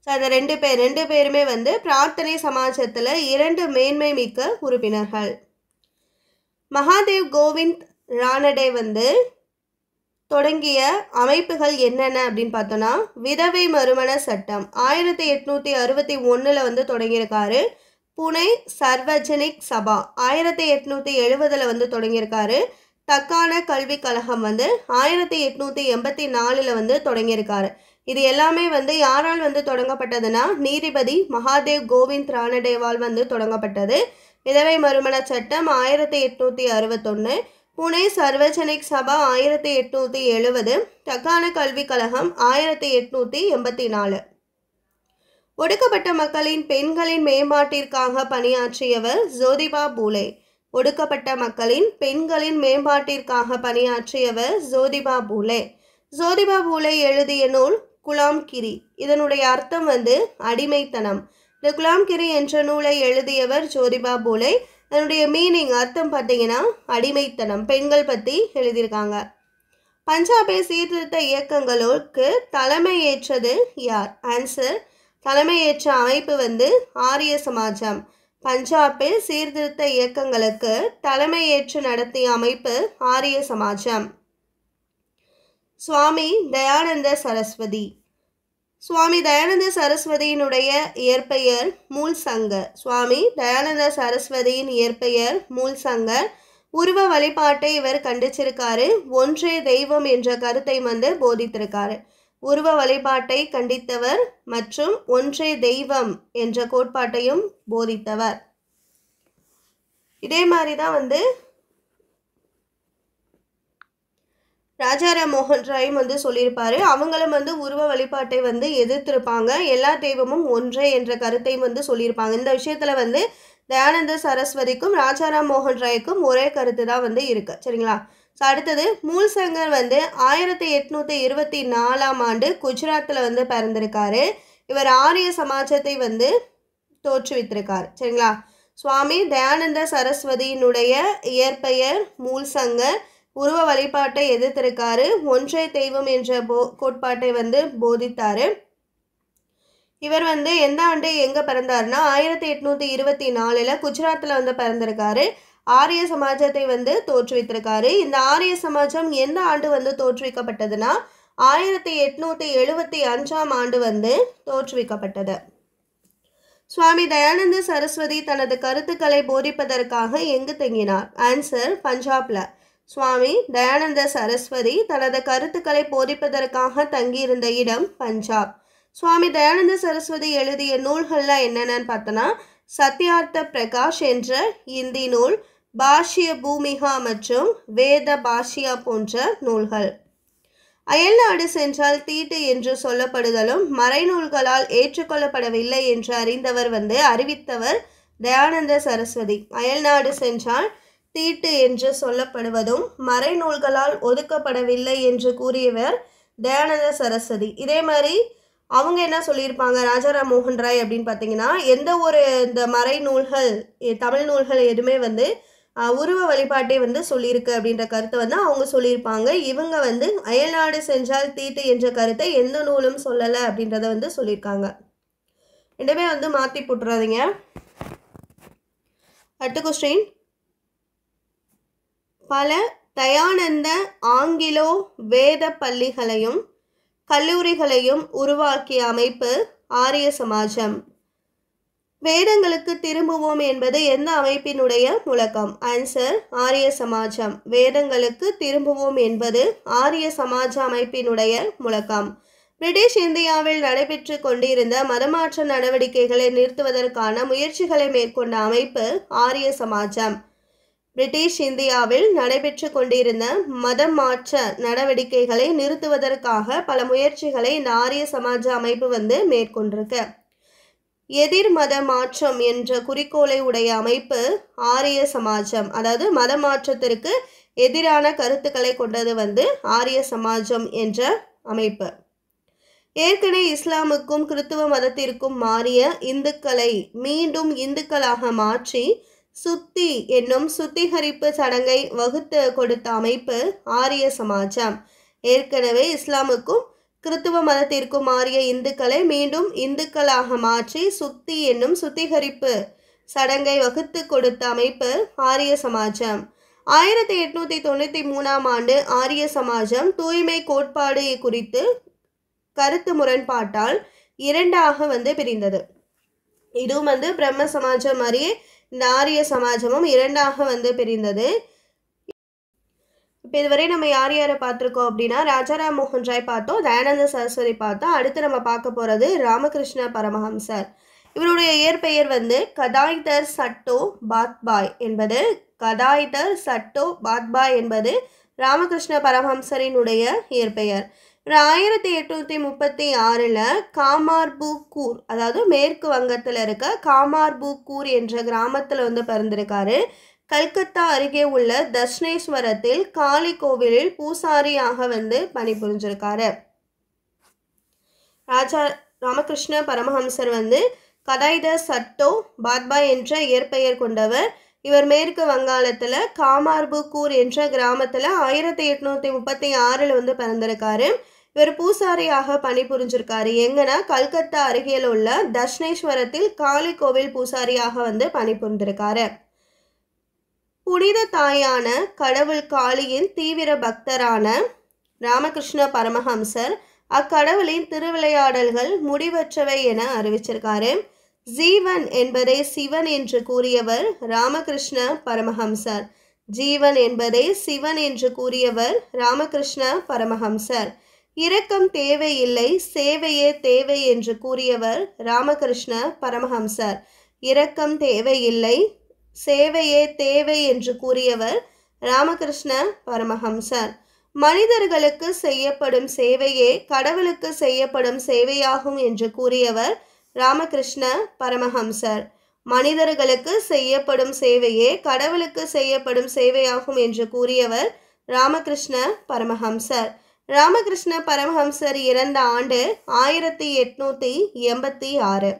S1: அந்த 2 பேருமே வந்து பிரார்த்தனை சமாஜத்தில் 2 மேன்மை மிக்க உறுப்பினர்கள். மகாதேவ் கோவிந்த் ரானடே வந்து தொடங்கிய அமைப்புகள் என்னென்ன அப்படின்னு பார்த்தோன்னா, விதவை மறுமண சட்டம் 1861 வந்து தொடங்கியிருக்காரு. புனே சர்வஜனிக் சபா 1870 வந்து தொடங்கியிருக்காரு. தக்கான கல்விக் கழகம் வந்து 1884 வந்து தொடங்கியிருக்காரு. இது எல்லாமே வந்து யாரால் வந்து தொடங்கப்பட்டதுன்னா நீதிபதி மகாதேவ் கோவிந்த் ரானடேவால் வந்து தொடங்கப்பட்டது. விதவை மறுமண சட்டம் 1861, புனே சர்வஜனிக் சபா 1870, தக்கான கல்விக் கழகம் 1884. ஒடுக்கப்பட்ட மக்களின் பெண்களின் மேம்பாட்டிற்காக பணியாற்றியவர் ஜோதிபா பூலே. ஒடுக்கப்பட்ட மக்களின் பெண்களின் மேம்பாட்டிற்காக பணியாற்றியவர் ஜோதிபா பூலே. ஜோதிபா பூலே எழுதிய நூல் குலாம்கிரி. இதனுடைய அர்த்தம் வந்து அடிமைத்தனம். இந்த குலாம்கிரி என்ற நூலை எழுதியவர் ஜோதிபா பூலே. அதனுடைய மீனிங், அர்த்தம் பார்த்தீங்கன்னா அடிமைத்தனம், பெண்கள் பற்றி எழுதியிருக்காங்க. பஞ்சாபை சீர்திருத்த இயக்கங்களுக்கு தலைமை ஏற்றது யார்? ஆன்சர் தலைமையேற்ற அமைப்பு வந்து ஆரிய சமாஜம். பஞ்சாபில் சீர்திருத்த இயக்கங்களுக்கு தலைமையேற்று நடத்திய அமைப்பு ஆரிய சமாஜம். சுவாமி தயானந்த சரஸ்வதி. சுவாமி தயானந்த சரஸ்வதியினுடைய இயற்பெயர் மூல் சங்கர். சுவாமி தயானந்த சரஸ்வதியின் இயற்பெயர் மூல் சங்கர். உருவ வழிபாட்டை இவர் கண்டிச்சிருக்காரு. ஒன்றே தெய்வம் என்ற கருத்தை வந்து போதித்திருக்காரு. உருவ வழிபாட்டை கண்டித்தவர் மற்றும் ஒன்றே தெய்வம் என்ற கோட்பாட்டையும் போதித்தவர். இதே மாதிரி தான் வந்து ராஜாராம் மோகன் ராயும் வந்து சொல்லியிருப்பாரு. அவங்களும் வந்து உருவ வழிபாட்டை வந்து எதிர்த்திருப்பாங்க. எல்லா தெய்வமும் ஒன்றே என்ற கருத்தையும் வந்து சொல்லியிருப்பாங்க. இந்த விஷயத்துல வந்து தயானந்த சரஸ்வதிக்கும் ராஜாராம் மோகன் ராய்க்கும் ஒரே கருத்து தான் வந்து இருக்கு. சரிங்களா? ஸோ அடுத்தது மூல் சங்கர் வந்து 1824 ஆண்டு குஜராத்தில் வந்து பிறந்திருக்காரு. இவர் ஆரிய சமாஜத்தை வந்து தோற்றுவித்திருக்கார். சரிங்களா? சுவாமி தயானந்த சரஸ்வதியினுடைய இயற்பெயர் மூல் சங்கர். உருவ வழிபாட்டை எதிர்த்திருக்காரு. ஒன்றே தெய்வம் என்ற கோட்பாட்டை வந்து போதித்தாரு. இவர் வந்து எந்த ஆண்டு எங்கே பிறந்தாருன்னா 1824 குஜராத்தில் வந்து பிறந்திருக்காரு. ஆரிய சமாஜத்தை வந்து தோற்றுவித்திருக்காரு. இந்த ஆரிய சமாஜம் எந்த ஆண்டு வந்து தோற்றுவிக்கப்பட்டதுன்னா 1875 ஆண்டு வந்து தோற்றுவிக்கப்பட்டது. சுவாமி தயானந்த சரஸ்வதி தனது கருத்துக்களை போதிப்பதற்காக எங்கு தங்கினார்? ஆன்சர் பஞ்சாப்ல. சுவாமி தயானந்த சரஸ்வதி தனது கருத்துக்களை போதிப்பதற்காக தங்கியிருந்த இடம் பஞ்சாப். சுவாமி தயானந்த சரஸ்வதி எழுதிய நூல்கள்லாம் என்னென்னு பார்த்தோன்னா, சத்யார்த்த பிரகாஷ் என்ற இந்தி நூல், பாஷ்ய பூமிகா மற்றும் வேத பாஷ்யா போன்ற நூல்கள். அயல்நாடு சென்றால் தீட்டு என்று சொல்லப்படுதலும் மறைநூல்களால் ஏற்றுக்கொள்ளப்படவில்லை என்று அறிவித்தவர் தயானந்த சரஸ்வதி. அயல்நாடு சென்றால் தீட்டு என்று சொல்லப்படுவதும் மறைநூல்களால் ஒதுக்கப்படவில்லை என்று கூறியவர் தயானந்த சரஸ்வதி. இதே மாதிரி அவங்க என்ன சொல்லியிருப்பாங்க ராஜாராம் மோகன் ராய் அப்படின்னு பார்த்தீங்கன்னா, எந்த ஒரு இந்த மறை நூல்கள் தமிழ் நூல்கள் எதுவுமே உருவ வழிபாட்டை சொல்லியிருக்கு அப்படின்ற கருத்தை அவங்க சொல்லியிருப்பாங்க. இவங்க அயல்நாடு சென்றால் தீட்டு என்ற கருத்தை எந்த நூலும் சொல்லலை அப்படின்றத சொல்லியிருக்காங்க. ரெண்டுமே மாற்றி போட்டுறாதீங்க. அடுத்த கொஸ்டின், பல தயானந்த ஆங்கிலோ வேத பள்ளிகளையும் கல்லூரிகளையும் உருவாக்கிய அமைப்பு ஆரிய சமாஜம். வேதங்களுக்கு திரும்புவோம் என்பது எந்த அமைப்பினுடைய முழக்கம்? ஆன்சர், ஆரிய சமாஜம். வேதங்களுக்கு திரும்புவோம் என்பது ஆரிய சமாஜ அமைப்பினுடைய முழக்கம். பிரிட்டிஷ் இந்தியாவில் நடைபெற்று கொண்டிருந்த மதமாற்ற நடவடிக்கைகளை நிறுத்துவதற்கான முயற்சிகளை மேற்கொண்ட அமைப்பு ஆரிய சமாஜம். பிரிட்டிஷ் இந்தியாவில் நடைபெற்று கொண்டிருந்த மதம் மாற்ற நடவடிக்கைகளை நிறுத்துவதற்காக பல முயற்சிகளை இந்த ஆரிய சமாஜ அமைப்பு மேற்கொண்டிருக்கு. எதிர் மத மாற்றம் என்ற குறிக்கோளை உடைய அமைப்பு ஆரிய சமாஜம். அதாவது மத மாற்றத்திற்கு எதிரான கருத்துக்களை கொண்டது ஆரிய சமாஜம் என்ற அமைப்பு. ஏற்கனவே இஸ்லாமுக்கும் கிறித்துவ மதத்திற்கும் மாறிய இந்துக்களை மீண்டும் இந்துக்களாக மாற்றி சுத்தி என்னும் சுத்திகரிப்பு சடங்கை வகுத்து கொடுத்த அமைப்பு ஆரிய சமாஜம். ஏற்கனவே இஸ்லாமுக்கும் கிறித்துவ மதத்திற்கும் மாறிய இந்துக்களை மீண்டும் இந்துக்களாக மாற்றி சுத்தி என்னும் சுத்திகரிப்பு சடங்கை வகுத்து கொடுத்த அமைப்பு ஆரிய சமாஜம். 1893ஆம் ஆண்டு ஆரிய சமாஜம் தூய்மை கோட்பாடு குறித்து கருத்து முரண்பாட்டால் இரண்டாக பிரிந்தது. இதுவும் பிரம்ம சமாஜம் மாதிரியே இந்த ஆரிய சமாஜமும் இரண்டாக பிரிந்தது. இப்போ இதுவரை நம்ம யார் யாரை பார்த்துருக்கோம் அப்படின்னா, ராஜாராம் மோகன் ராய் பார்த்தோம், தயானந்த சரஸ்வதி பார்த்தோம். அடுத்து நம்ம பார்க்க போகிறது ராமகிருஷ்ண பரமஹம்சர். இவருடைய இயற்பெயர் கதாய்தர் சட்டோ பாத்பாய் என்பது கதாய்தர் சட்டோ பாத்பாய் என்பது ராமகிருஷ்ண பரமஹம்சரினுடைய இயற்பெயர். 1836 காமார்புக்கூர், அதாவது மேற்கு வங்கத்தில் இருக்க காமார்புக்கூர் என்ற கிராமத்தில் பிறந்திருக்காரு. கல்கத்தா அருகே உள்ள தட்சிணேஸ்வரத்தில் காளி கோவிலில் பூசாரியாக பணிபுரிஞ்சிருக்காரு. ராமகிருஷ்ண பரமஹம்சர் கதாய்தர் சட்டோ பாத்பாய் என்ற இயற்பெயர் கொண்டவர். இவர் மேற்கு வங்காளத்தில் காமார்புக்கூர் என்ற கிராமத்தில் 1836 பிறந்திருக்காரு. இவர் பூசாரியாக பணிபுரிஞ்சிருக்காரு. எங்கன்னா கல்கத்தா அருகில் உள்ள தட்சிணேஸ்வரத்தில் காளி கோவில் பூசாரியாக பணிபுரிந்திருக்காரு. புனித தாயான கடவுள் காளியின் தீவிர பக்தரான ராமகிருஷ்ண பரமஹம்சர் அக்கடவுளின் திருவிளையாடல்கள் முடிவற்றவை என அறிவிச்சிருக்காரு. ஜீவன் என்பதை சிவன் என்று கூறியவர் ராமகிருஷ்ண பரமஹம்சர். ஜீவன் என்பதை சிவன் என்று கூறியவர் ராமகிருஷ்ண பரமஹம்சர். இரக்கம் தேவையில்லை, சேவையே தேவை என்று கூறியவர் ராமகிருஷ்ண பரமஹம்சர். இரக்கம் தேவையில்லை, சேவையே தேவை என்று கூறியவர் ராமகிருஷ்ண பரமஹம்சர். மனிதர்களுக்கு செய்யப்படும் சேவையே கடவுளுக்கு செய்யப்படும் சேவையாகும் என்று கூறியவர் ராமகிருஷ்ண பரமஹம்சர். மனிதர்களுக்கு செய்யப்படும் சேவையே கடவுளுக்கு செய்யப்படும் சேவையாகும் என்று கூறியவர் ராமகிருஷ்ண பரமஹம்சர். ராமகிருஷ்ண பரமஹம்சர் இறந்த ஆண்டு 1886.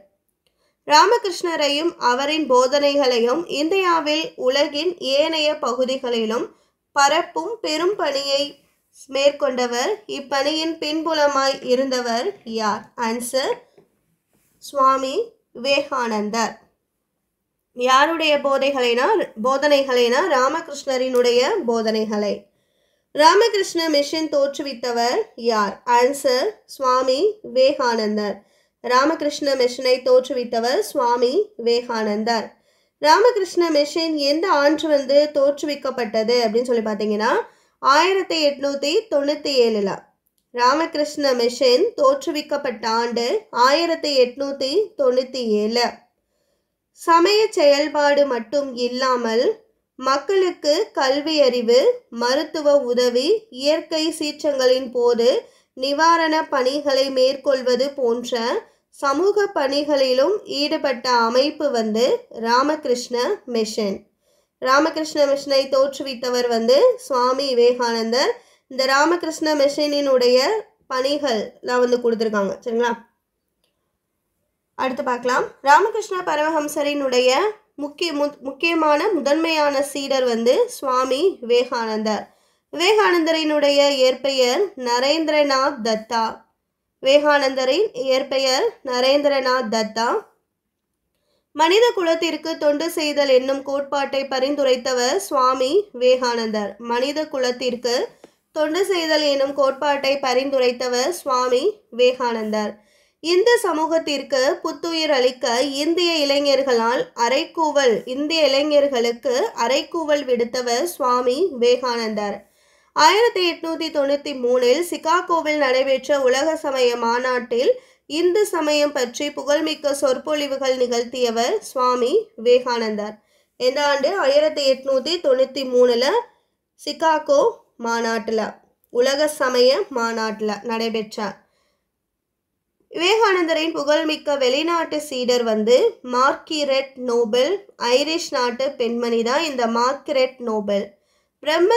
S1: ராமகிருஷ்ணரையும் அவரின் போதனைகளையும் இந்தியாவில் உலகின் ஏனைய பகுதிகளிலும் பரப்பும் பெரும் பணியை மேற்கொண்டவர். இப்பணியின் பின்புலமாய் இருந்தவர் யார்? ஆன்சர், சுவாமி விவேகானந்தர். யாருடைய போதனைகளைனா ராமகிருஷ்ணரினுடைய போதனைகளை. ராமகிருஷ்ண மிஷன் தோற்றுவித்தவர் யார்? ஆன்சர், சுவாமி விவேகானந்தர். ராமகிருஷ்ண மிஷனை தோற்றுவித்தவர் சுவாமி விவேகானந்தர். ராமகிருஷ்ண மிஷன் எந்த ஆண்டு தோற்றுவிக்கப்பட்டது அப்படின்னு சொல்லி பார்த்தீங்கன்னா 1897. ராமகிருஷ்ண மிஷன் தோற்றுவிக்கப்பட்ட ஆண்டு 1897. சமய செயல்பாடு மட்டும் இல்லாமல் மக்களுக்கு கல்வி அறிவு, மருத்துவ உதவி, இயற்கை சீற்றங்களின் போது நிவாரண பணிகளை மேற்கொள்வது போன்ற சமூக பணிகளிலும் ஈடுபட்ட அமைப்பு ராமகிருஷ்ண மிஷன். ராமகிருஷ்ண மிஷனை தோற்றுவித்தவர் சுவாமி விவேகானந்தர். இந்த ராமகிருஷ்ண மிஷனினுடைய பணிகள் கொடுத்துருக்காங்க. சரிங்களா? அடுத்து பார்க்கலாம். ராமகிருஷ்ண பரமஹம்சரினுடைய முக்கியமான முதன்மையான சீடர் சுவாமி விவேகானந்தர். விவேகானந்தரினுடைய இயற்பெயர் நரேந்திரநாத் தத்தா. விவேகானந்தரின் இயற்பெயர் நரேந்திரநாத் தத்தா. மனித குலத்திற்கு தொண்டு செய்தல் என்னும் கோட்பாட்டை பரிந்துரைத்தவர் சுவாமி விவேகானந்தர். மனித குலத்திற்கு தொண்டு செய்தல் என்னும் கோட்பாட்டை பரிந்துரைத்தவர் சுவாமி விவேகானந்தர். இந்து சமூகத்திற்கு புத்துயிர் அளிக்க இந்திய இளைஞர்களுக்கு அறைகூவல் விடுத்தவர் சுவாமி விவேகானந்தர். 1893 சிகாகோவில் நடைபெற்ற உலக சமய மாநாட்டில் இந்து சமயம் பற்றி புகழ்மிக்க சொற்பொழிவுகள் நிகழ்த்தியவர் சுவாமி விவேகானந்தர். எந்த ஆண்டு? 1893 சிகாகோ மாநாட்டில், உலக சமய மாநாட்டில் நடைபெற்றார். விவேகானந்தரின் புகழ்மிக்க வெளிநாட்டு சீடர் மார்கரெட் நோபல். ஐரிஷ் நாட்டு பெண்மணி தான் இந்த மார்கரெட் நோபல். பிரம்ம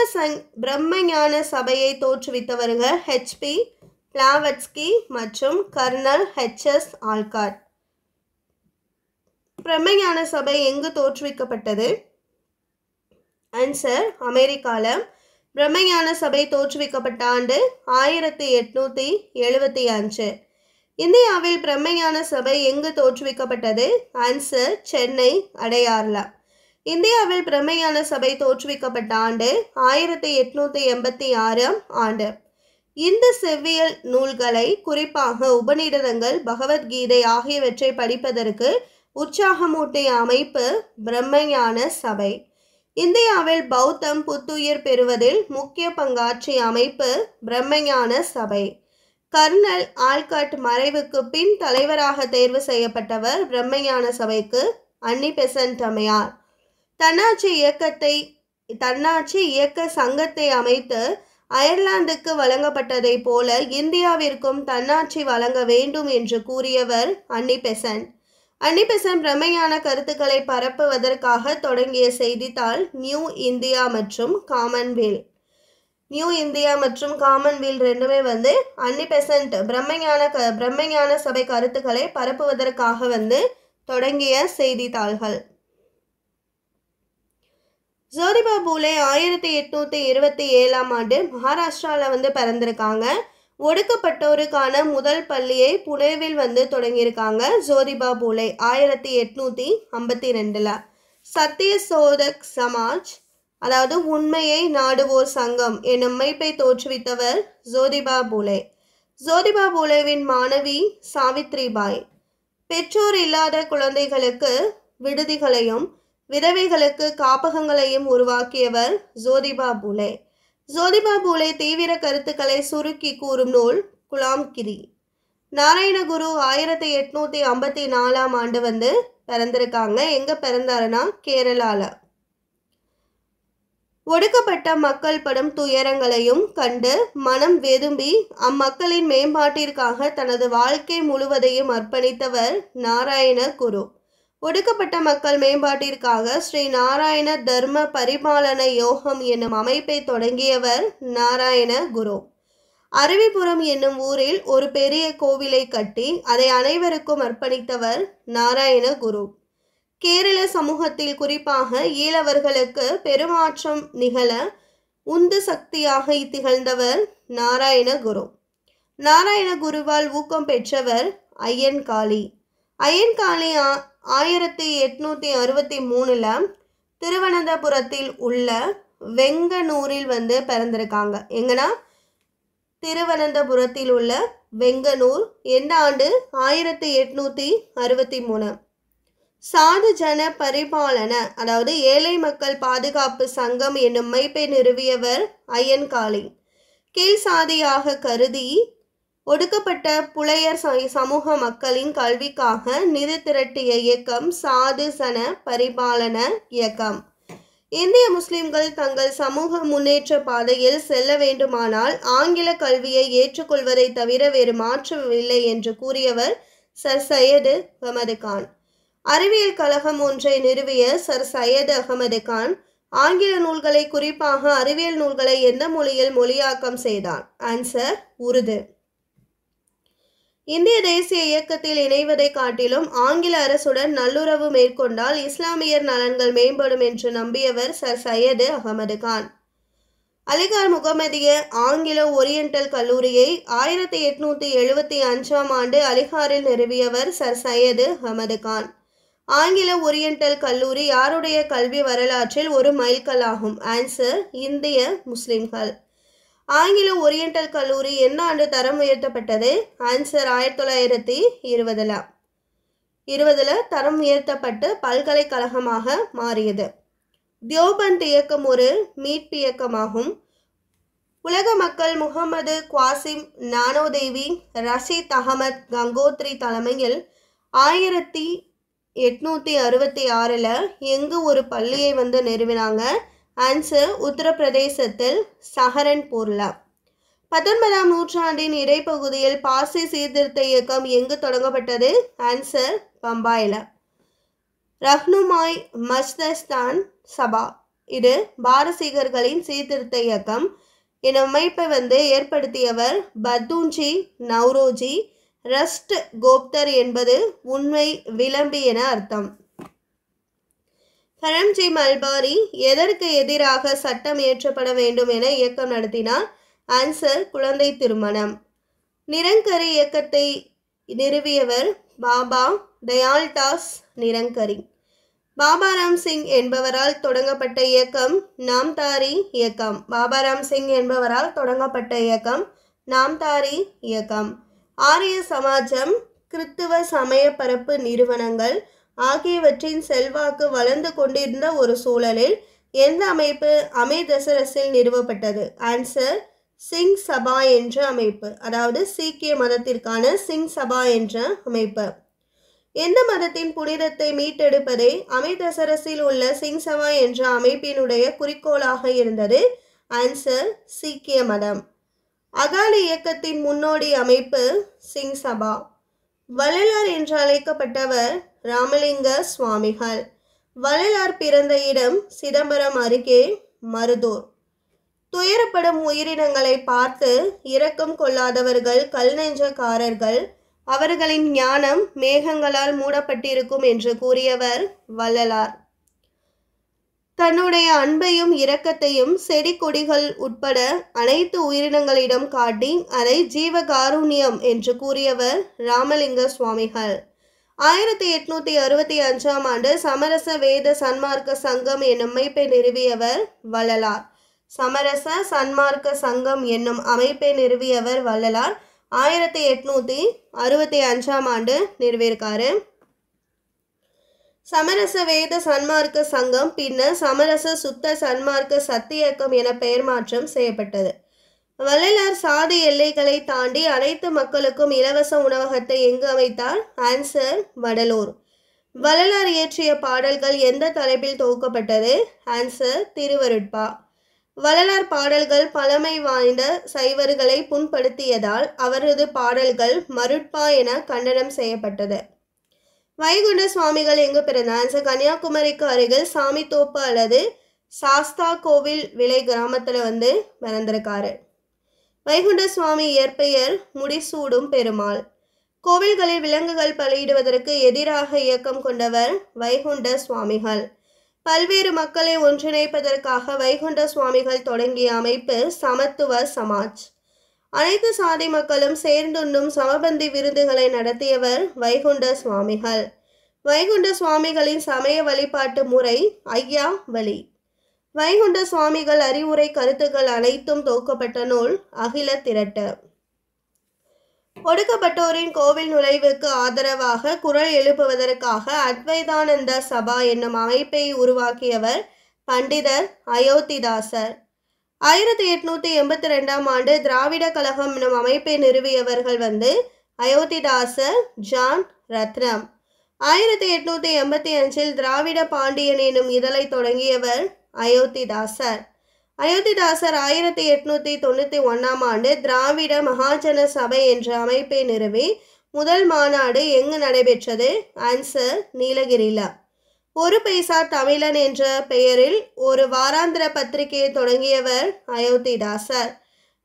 S1: ஞான சபையை தோற்றுவித்தவர்கள் HP பிளாவட்ஸ்கி மற்றும் கர்னல் HS ஆல்காட். பிரம்மஞான சபை எங்கு தோற்றுவிக்கப்பட்டது? ஆன்சர், அமெரிக்காவில். பிரம்மஞான சபை தோற்றுவிக்கப்பட்ட ஆண்டு 1875. இந்தியாவில் பிரம்மஞான சபை எங்கு தோற்றுவிக்கப்பட்டது? ஆன்சர், சென்னை அடையார்ல. இந்தியாவில் பிரம்மஞான சபை தோற்றுவிக்கப்பட்ட ஆண்டு 1886 ஆண்டு. இந்து செவ்வியல் நூல்களை, குறிப்பாக உபநிடதங்கள், பகவத்கீதை ஆகியவற்றை படிப்பதற்கு உற்சாகமூட்டிய அமைப்பு பிரம்மஞான சபை. இந்தியாவில் பௌத்தம் புத்துயிர் பெறுவதில் முக்கிய பங்காற்றிய அமைப்பு பிரம்மஞான சபை. கர்னல் ஆல்காட் மறைவுக்கு பின் தலைவராக தேர்வு செய்யப்பட்டவர் பிரம்மஞான சபைக்கு அன்னி பெசன்ட் அம்மையார். தன்னாட்சி இயக்க சங்கத்தை அமைத்து அயர்லாந்துக்கு வழங்கப்பட்டதை போல இந்தியாவிற்கும் தன்னாட்சி வழங்க வேண்டும் என்று கூறியவர் அன்னி பெசன்ட். அன்னி பெசன்ட் பிரம்மஞான கருத்துக்களை பரப்புவதற்காக தொடங்கிய செய்தித்தாள் நியூ இந்தியா மற்றும் காமன்வெல்த். நியூ இந்தியா மற்றும் காமன்வெல்த் ரெண்டுமே அன்னி பெசன்ட் பிரம்மஞான சபை கருத்துக்களை பரப்புவதற்காக தொடங்கிய செய்தித்தாள்கள். ஜோதிபா பூலே 1827 ஆண்டு மகாராஷ்டிராவில் பிறந்திருக்காங்க. ஒடுக்கப்பட்டோருக்கான முதல் பள்ளியை புனேவில் தொடங்கியிருக்காங்க ஜோதிபா பூலே 1852. சத்திய சோதக் சமாஜ், அதாவது உண்மையை நாடுவோர் சங்கம் என்னும் அமைப்பை தோற்றுவித்தவர் ஜோதிபா பூலே. ஜோதிபா பூலேவின் மாணவி சாவித்ரிபாய். பெற்றோர் இல்லாத குழந்தைகளுக்கு விடுதிகளையும் விதவைகளுக்கு காப்பகங்களையும் உருவாக்கியவர் ஜோதிபா பூலே. ஜோதிபா பூலே தீவிர கருத்துக்களை சுருக்கி கூறும் நூல் குலாம்கிரி. நாராயணகுரு 1854 ஆண்டு பிறந்திருக்காங்க. எங்க பிறந்தாருன்னா கேரளால. ஒடுக்கப்பட்ட மக்கள் படும் துயரங்களையும் கண்டு மனம் வெதும்பி அம்மக்களின் மேம்பாட்டிற்காக தனது வாழ்க்கை முழுவதையும் அர்ப்பணித்தவர் நாராயண குரு. ஒடுக்கப்பட்ட மக்கள் மேம்பாட்டிற்காக ஸ்ரீ நாராயண தர்ம பரிபாலன யோகம் என்னும் அமைப்பை தொடங்கியவர் நாராயண குரு. அருவிபுரம் என்னும் ஊரில் ஒரு பெரிய கோவிலை கட்டி அதை அனைவருக்கும் அர்ப்பணித்தவர் நாராயண குரு. கேரள சமூகத்தில் குறிப்பாக ஈழவர்களுக்கு பெருமாற்றம் நிகழ உந்து சக்தியாக திகழ்ந்தவர் நாராயண குரு. நாராயண குருவால் ஊக்கம் பெற்றவர் ஐயன்காளி. ஐயன்காளி 1863 திருவனந்தபுரத்தில் உள்ள வெங்கனூரில் பிறந்திருக்காங்க. எங்கன்னா திருவனந்தபுரத்தில் உள்ள வெங்கனூர். எந்த ஆண்டு? 1863. சாது ஜன பரிபாலன, அதாவது ஏழை மக்கள் பாதுகாப்பு சங்கம் என்னும் அமைப்பை நிறுவியவர் ஐயன்காளி. கீழ் சாதியாக கருதி ஒடுக்கப்பட்ட புலையர் சமூக மக்களின் கல்விக்காக நிதி திரட்டிய இயக்கம் சாது ஜன பரிபாலன இயக்கம். இந்திய முஸ்லிம்கள் தங்கள் சமூக முன்னேற்ற பாதையில் செல்ல வேண்டுமானால் ஆங்கில கல்வியை ஏற்றுக்கொள்வதை தவிர வேறு மாற்றமில்லை என்று கூறியவர் சர் சையது அகமது கான். அறிவியல் கழகம் ஒன்றை நிறுவிய சர் சையது அகமது கான் ஆங்கில நூல்களை, குறிப்பாக அறிவியல் நூல்களை எந்த மொழியில் மொழியாக்கம் செய்தார்? ஆன்சர் உருது. இந்திய தேசிய இயக்கத்தில் இணைவதை காட்டிலும் ஆங்கில அரசுடன் நல்லுறவு மேற்கொண்டால் இஸ்லாமியர் நலன்கள் மேம்படும் என்று நம்பியவர் சர் சையது அகமது கான். அலிகார் முகமதிய ஆங்கில ஓரியண்டல் கல்லூரியை 1875ஆம் ஆண்டு அலிகாரில் நிறுவியவர் சர் சையது அகமது கான். ஆங்கில ஓரியண்டல் கல்லூரி யாருடைய கல்வி வரலாற்றில் ஒரு மைல்கல்லாகும்? ஆன்சர் இந்திய முஸ்லிம்கள். ஆங்கில ஓரியண்டல் கல்லூரி என்ன ஆண்டு தரம் உயர்த்தப்பட்டது? ஆன்சர் 1920 தரம் உயர்த்தப்பட்டு பல்கலைக்கழகமாக மாறியது. தியோபந்த் இயக்கம் ஒரு மீட்பு இயக்கமாகும். உலக மக்கள் முகமது குவாசிம் நானோதேவி, ரஷீத் அகமது கங்கோத்ரி தலைமையில் 1866 எங்கு ஒரு பள்ளியை நிறுவினாங்க? ஆன்சர் உத்தரப்பிரதேசத்தில் சஹரன்பூர்லா. 19ஆம் நூற்றாண்டின் இடைப்பகுதியில் பார்சி சீர்திருத்த இயக்கம் எங்கு தொடங்கப்பட்டது? ஆன்சர் பம்பாயில். ரஹ்னுமாய் மஜ்தஸ்தான் சபா இது பாரசீகர்களின் சீர்திருத்த இயக்கம் எனும் அமைப்பை ஏற்படுத்தியவர் பத்தூன்ஜி நவ்ரோஜி. ரஸ்ட் கோப்தர் என்பது உண்மை விளம்பி என அர்த்தம். கரம்ஜி மல்பாரி எதற்கு எதிராக சட்டம் இயற்றப்பட வேண்டும் என இயக்கம் நடத்தினார்? ஆன்சர் குழந்தை திருமணம். நிரங்கரி இயக்கத்தை நிறுவியவர் பாபா தயால்தாஸ் நிரங்கரி. பாபாராம் சிங் என்பவரால் தொடங்கப்பட்ட இயக்கம் நாம்தாரி இயக்கம். பாபாராம் சிங் என்பவரால் தொடங்கப்பட்ட இயக்கம் நாம்தாரி இயக்கம். ஆரிய சமாஜம், கிறித்துவ சமய பரப்பு நிறுவனங்கள் ஆகியவற்றின் செல்வாக்கு வளர்ந்து கொண்டிருந்த ஒரு சூழலில் எந்த அமைப்பு அமிர்தசரஸில் நிறுவப்பட்டது? ஆன்சர் சிங் சபா என்ற அமைப்பு, அதாவது சீக்கிய மதத்திற்கான சிங் சபா என்ற அமைப்பு. எந்த மதத்தின் புனிதத்தை மீட்டெடுப்பதே அமிர்தசரஸில் உள்ள சிங் சபா என்ற அமைப்பினுடைய குறிக்கோளாக இருந்தது? ஆன்சர் சீக்கிய மதம். அகாலி இயக்கத்தின் முன்னோடி அமைப்பு சிங் சபா. வள்ளலார் என்று அழைக்கப்பட்டவர் ராமலிங்க சுவாமிகள். வள்ளலார் பிறந்த இடம் சிதம்பரம் அருகே மருதூர். துயரப்படும் உயிரினங்களை பார்த்து இரக்கம் கொள்ளாதவர்கள் கல் நெஞ்சக்காரர்கள், அவர்களின் ஞானம் மேகங்களால் மூடப்பட்டிருக்கும் என்று கூறியவர் வள்ளலார். தன்னுடைய அன்பையும் இரக்கத்தையும் செடி கொடிகள் உட்பட அனைத்து உயிரினங்களிடம் காட்டி அதை ஜீவகாருண்யம் என்று கூறியவர் ராமலிங்க சுவாமிகள். 1865ஆம் ஆண்டு சமரச வேத சன்மார்க்க சங்கம் என்னும் அமைப்பை நிறுவியவர் வள்ளலார். சமரச சன்மார்க்க சங்கம் என்னும் அமைப்பை நிறுவியவர் வள்ளலார் 1865ஆம் ஆண்டு நிறுவியிருக்காரு. சமரச வேத சன்மார்க்க சங்கம் பின்னர் சமரச சுத்த சன்மார்க்க சத்தியக்கம் என பெயர் மாற்றம் செய்யப்பட்டது. வள்ளலார் சாதி எல்லைகளை தாண்டி அனைத்து மக்களுக்கும் இலவச உணவகத்தை எங்கு அமைத்தார்? ஆன்சர் வடலூர். வள்ளலார் இயற்றிய பாடல்கள் எந்த தலைப்பில் தொகுக்கப்பட்டது? ஆன்சர் திருவருட்பா. வள்ளலார் பாடல்கள் பழமை வாய்ந்த சைவர்களை புண்படுத்தியதால் அவரது பாடல்கள் மருட்பா என கண்டனம் செய்யப்பட்டது. வைகுண்ட சுவாமிகள் எங்கு பிறந்தார்? ஆன்சர் கன்னியாகுமரிக்கு அருகில் சாமித்தோப்பு அல்லது சாஸ்தா கோவில் விலை கிராமத்தில் பிறந்திருக்காரு. வைகுண்ட சுவாமி இயற்பெயர் முடிசூடும் பெருமாள். கோவில்களில் விலங்குகள் பலியிடுவதற்கு எதிராக இயக்கம் கொண்டவர் வைகுண்ட சுவாமிகள். பல்வேறு மக்களை ஒன்றிணைப்பதற்காக வைகுண்ட சுவாமிகள் தொடங்கிய அமைப்பு சமத்துவ சமாஜ். அனைத்து சாதி மக்களும் சேர்ந்துண்ணும் சமபந்தி விருந்துகளை நடத்தியவர் வைகுண்ட சுவாமிகள். வைகுண்ட சுவாமிகளின் சமய வழிபாட்டு முறை ஐயா வழி. வைகுண்ட சுவாமிகள் அறிவுரை கருத்துக்கள் அனைத்தும் தொகுக்கப்பட்ட நூல் அகில திரட்டு. ஒடுக்கப்பட்டோரின் கோவில் நுழைவுக்கு ஆதரவாக குரல் எழுப்புவதற்காக அத்வைதானந்த சபா என்னும் அமைப்பை உருவாக்கியவர் பண்டிதர் அயோத்திதாசர். 1882ஆம் ஆண்டு திராவிட கழகம் என்னும் அமைப்பை நிறுவியவர்கள் அயோத்திதாசர், ஜான் ரத்னம். 1885இல் திராவிட பாண்டியன் என்னும் இதழை தொடங்கியவர் அயோத்திதாசர். அயோத்திதாசர் 1891ஆம் ஆண்டு திராவிட மகாஜன சபை என்ற அமைப்பை நிறுவி முதல் மாநாடு எங்கு நடைபெற்றது? ஆன்சர் நீலகிரியில. ஒரு பைசா தமிழன் என்ற பெயரில் ஒரு வாராந்திர பத்திரிகையை தொடங்கியவர் அயோத்திதாசர்.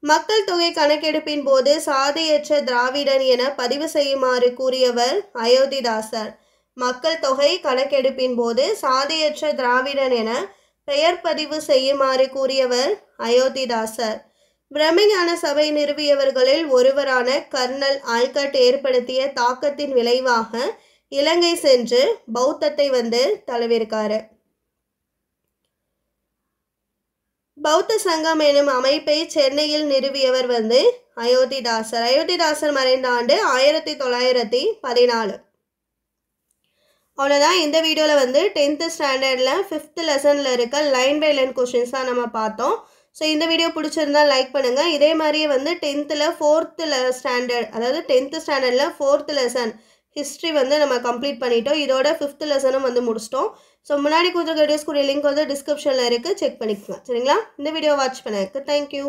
S1: மக்கள் தொகை கணக்கெடுப்பின் போது சாதியற்ற திராவிடன் என பதிவு செய்யுமாறு கூறியவர் அயோத்திதாசர். மக்கள் தொகை கணக்கெடுப்பின் போது சாதியற்ற திராவிடன் என பெயர் பதிவு செய்யுமாறு கூறியவர் அயோத்திதாசர். பிரம்மஞான சபை நிறுவியவர்களில் ஒருவரான கர்னல் ஆல்கட் ஏற்படுத்திய தாக்கத்தின் விளைவாக இலங்கை சென்று பௌத்தத்தை தழுவிருக்காரு. பௌத்த சங்கம் எனும் அமைப்பை சென்னையில் நிறுவியவர் அயோத்திதாசர். அயோத்திதாசர் மறைந்த ஆண்டு 1914. அவ்வளோதான். இந்த வீடியோவில் 10th ஸ்டாண்டர்டில் 5th லெசனில் இருக்க லைன் பை லைன் கொஷின்ஸ் தான் நம்ம பார்த்தோம். ஸோ இந்த வீடியோ பிடிச்சிருந்தா லைக் பண்ணுங்கள். இதே மாதிரியே 10th 4th ஸ்டாண்டர்ட், அதாவது 10th ஸ்டாண்டர்டில் 4th லெசன் ஹிஸ்ட்ரி நம்ம கம்ப்ளீட் பண்ணிட்டோம். இதோட 5th லெசனும் முடிச்சிட்டோம். ஸோ முன்னாடி கொடுத்துருக்க வீடியோஸ் கூட லிங்க் டிஸ்கிரிப்ஷனில் இருக்குது, செக் பண்ணிக்கலாம். சரிங்களா? இந்த வீடியோ வாட்ச் பண்ணதுக்கு தேங்க்யூ.